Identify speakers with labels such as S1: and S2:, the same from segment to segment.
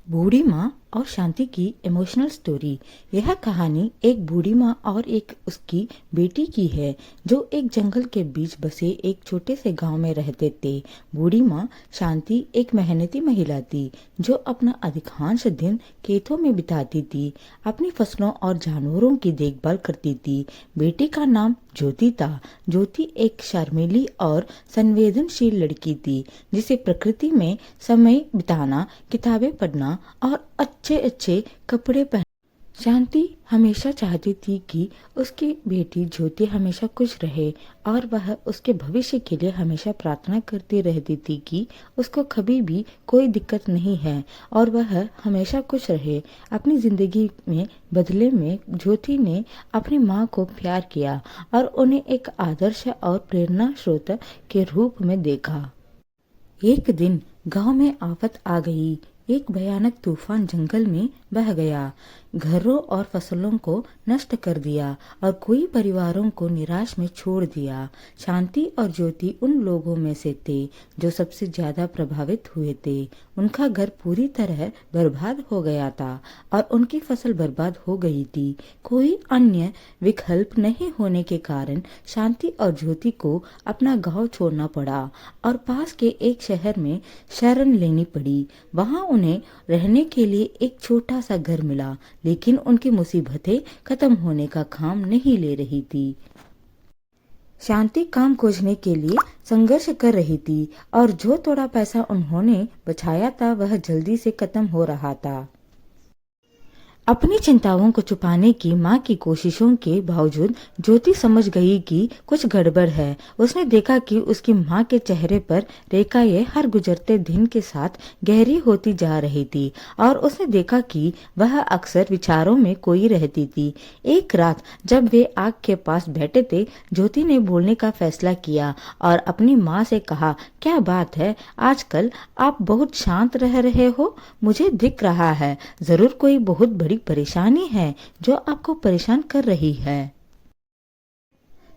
S1: बूढ़ी माँ और शांति की इमोशनल स्टोरी। यह कहानी एक बूढ़ी माँ और एक उसकी बेटी की है जो एक जंगल के बीच बसे एक छोटे से गांव में रहते थे। बूढ़ी माँ शांति एक मेहनती महिला थी जो अपना अधिकांश दिन खेतों में बिताती थी, अपनी फसलों और जानवरों की देखभाल करती थी। बेटी का नाम ज्योति था। ज्योति एक शर्मीली और संवेदनशील लड़की थी जिसे प्रकृति में समय बिताना, किताबें पढ़ना और अच्छे अच्छे कपड़े पहन। शांति हमेशा चाहती थी कि उसकी बेटी ज्योति हमेशा खुश रहे और वह उसके भविष्य के लिए हमेशा प्रार्थना करती रहती थी कि उसको कभी भी कोई दिक्कत नहीं है और वह हमेशा खुश रहे। अपनी जिंदगी में बदले में ज्योति ने अपनी माँ को प्यार किया और उन्हें एक आदर्श और प्रेरणा स्रोत के रूप में देखा। एक दिन गांव में आफत आ गई। एक भयानक तूफान जंगल में बह गया, घरों और फसलों को नष्ट कर दिया और कई परिवारों को निराश में छोड़ दिया। शांति और ज्योति उन लोगों में से थे जो सबसे ज्यादा प्रभावित हुए थे। उनका घर पूरी तरह बर्बाद हो गया था और उनकी फसल बर्बाद हो गई थी। कोई अन्य विकल्प नहीं होने के कारण शांति और ज्योति को अपना गांव छोड़ना पड़ा और पास के एक शहर में शरण लेनी पड़ी। वहां उन्हें रहने के लिए एक छोटा सा घर मिला, लेकिन उनकी मुसीबतें खत्म होने का काम नहीं ले रही थी। शांति काम खोजने के लिए संघर्ष कर रही थी और जो थोड़ा पैसा उन्होंने बचाया था वह जल्दी से खत्म हो रहा था। अपनी चिंताओं को छुपाने की माँ की कोशिशों के बावजूद ज्योति समझ गई कि कुछ गड़बड़ है। उसने देखा कि उसकी माँ के चेहरे पर रेखाएं हर गुजरते दिन के साथ गहरी होती जा रही थी और उसने देखा कि वह अक्सर विचारों में खोई रहती थी। एक रात जब वे आग के पास बैठे थे, ज्योति ने बोलने का फैसला किया और अपनी माँ से कहा, क्या बात है, आजकल आप बहुत शांत रह रहे हो। मुझे दिख रहा है जरूर कोई बहुत बड़ी परेशानी है जो आपको परेशान कर रही है।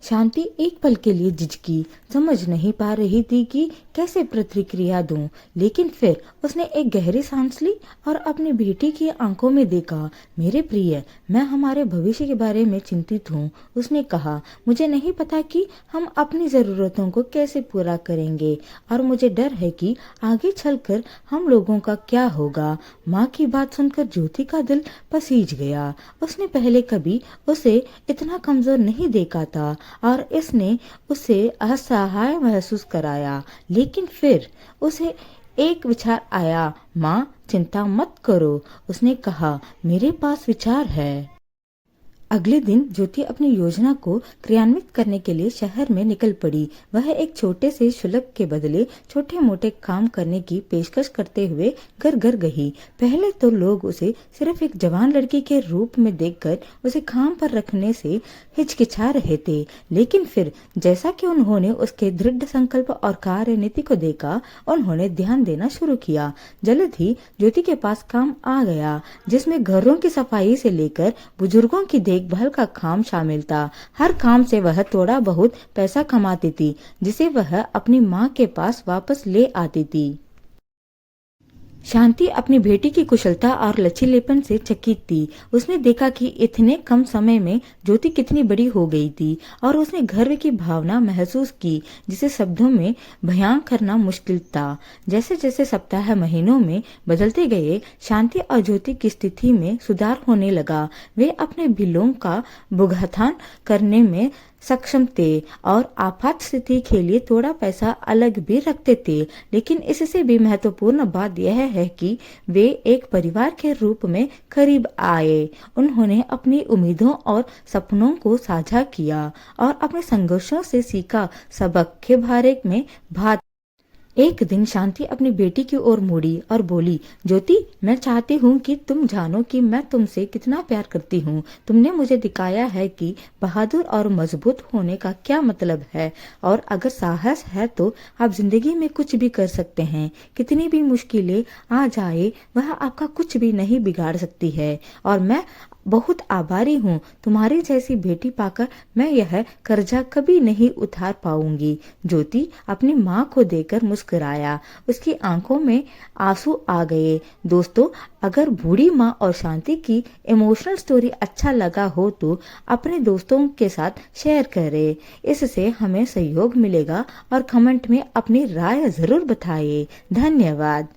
S1: शांति एक पल के लिए झिझकी, समझ नहीं पा रही थी कि कैसे प्रतिक्रिया दूं, लेकिन फिर उसने एक गहरी सांस ली और अपनी बेटी की आंखों में देखा। मेरे प्रिय, मैं हमारे भविष्य के बारे में चिंतित हूँ, उसने कहा। मुझे नहीं पता कि हम अपनी जरूरतों को कैसे पूरा करेंगे और मुझे डर है कि आगे चलकर हम लोगों का क्या होगा। माँ की बात सुनकर ज्योति का दिल पसीज गया। उसने पहले कभी उसे इतना कमजोर नहीं देखा था और इसने उसे असहाय महसूस कराया। लेकिन फिर उसे एक विचार आया। माँ, चिंता मत करो, उसने कहा, मेरे पास विचार है। अगले दिन ज्योति अपनी योजना को क्रियान्वित करने के लिए शहर में निकल पड़ी। वह एक छोटे से शुल्क के बदले छोटे मोटे काम करने की पेशकश करते हुए घर घर गई। पहले तो लोग उसे सिर्फ एक जवान लड़की के रूप में देखकर उसे काम पर रखने से हिचकिचा रहे थे, लेकिन फिर जैसा कि उन्होंने उसके दृढ़ संकल्प और कार्यनीति को देखा, उन्होंने ध्यान देना शुरू किया। जल्द ही ज्योति के पास काम आ गया जिसमें घरों की सफाई से लेकर बुजुर्गों की देखभाल का काम शामिल था। हर काम से वह थोड़ा बहुत पैसा कमाती थी जिसे वह अपनी माँ के पास वापस ले आती थी। शांति अपनी बेटी की कुशलता और लचीलेपन से चकित थी। उसने देखा कि इतने कम समय में ज्योति कितनी बड़ी हो गई थी और उसने गर्व की भावना महसूस की जिसे शब्दों में बयां करना मुश्किल था। जैसे जैसे सप्ताह महीनों में बदलते गए, शांति और ज्योति की स्थिति में सुधार होने लगा। वे अपने बिलों का भुगतान करने में सक्षम थे और आपात स्थिति के लिए थोड़ा पैसा अलग भी रखते थे। लेकिन इससे भी महत्वपूर्ण बात यह है कि वे एक परिवार के रूप में करीब आए। उन्होंने अपनी उम्मीदों और सपनों को साझा किया और अपने संघर्षों से सीखा सबक के बारे में बात। एक दिन शांति अपनी बेटी की ओर मुड़ी और बोली, ज्योति, मैं चाहती हूँ कि तुम जानो कि मैं तुमसे कितना प्यार करती हूँ। तुमने मुझे दिखाया है कि बहादुर और मजबूत होने का क्या मतलब है और अगर साहस है तो आप जिंदगी में कुछ भी कर सकते हैं। कितनी भी मुश्किलें आ जाए वह आपका कुछ भी नहीं बिगाड़ सकती है और मैं बहुत आभारी हूँ। तुम्हारी जैसी बेटी पाकर मैं यह कर्जा कभी नहीं उतार पाऊंगी। ज्योति अपनी माँ को देखकर मुस्कुराया। उसकी आंखों में आंसू आ गए। दोस्तों, अगर बूढ़ी माँ और शांति की इमोशनल स्टोरी अच्छा लगा हो तो अपने दोस्तों के साथ शेयर करें। इससे हमें सहयोग मिलेगा और कमेंट में अपनी राय जरूर बताइए। धन्यवाद।